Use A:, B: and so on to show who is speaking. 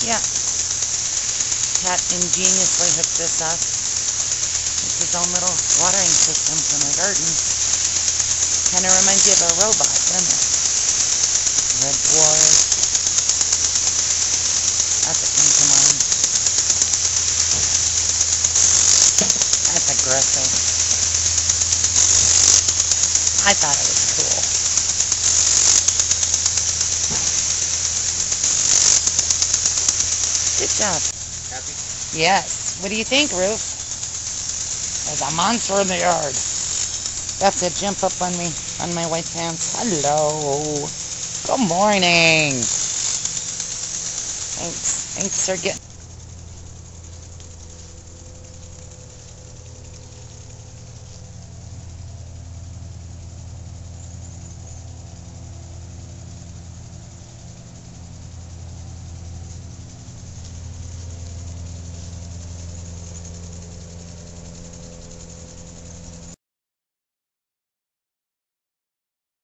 A: Yeah. Cat ingeniously hooked this up. It's his own little watering system for my garden. Kind of reminds you of a robot, doesn't it? Red dwarf. That's what comes to mind. That's aggressive. I thought it was cool. Good job.
B: Happy?
A: Yes. What do you think, Ruth? There's a monster in the yard. That's it. Jump up on me, on my white pants. Hello. Good morning. Thanks for getting...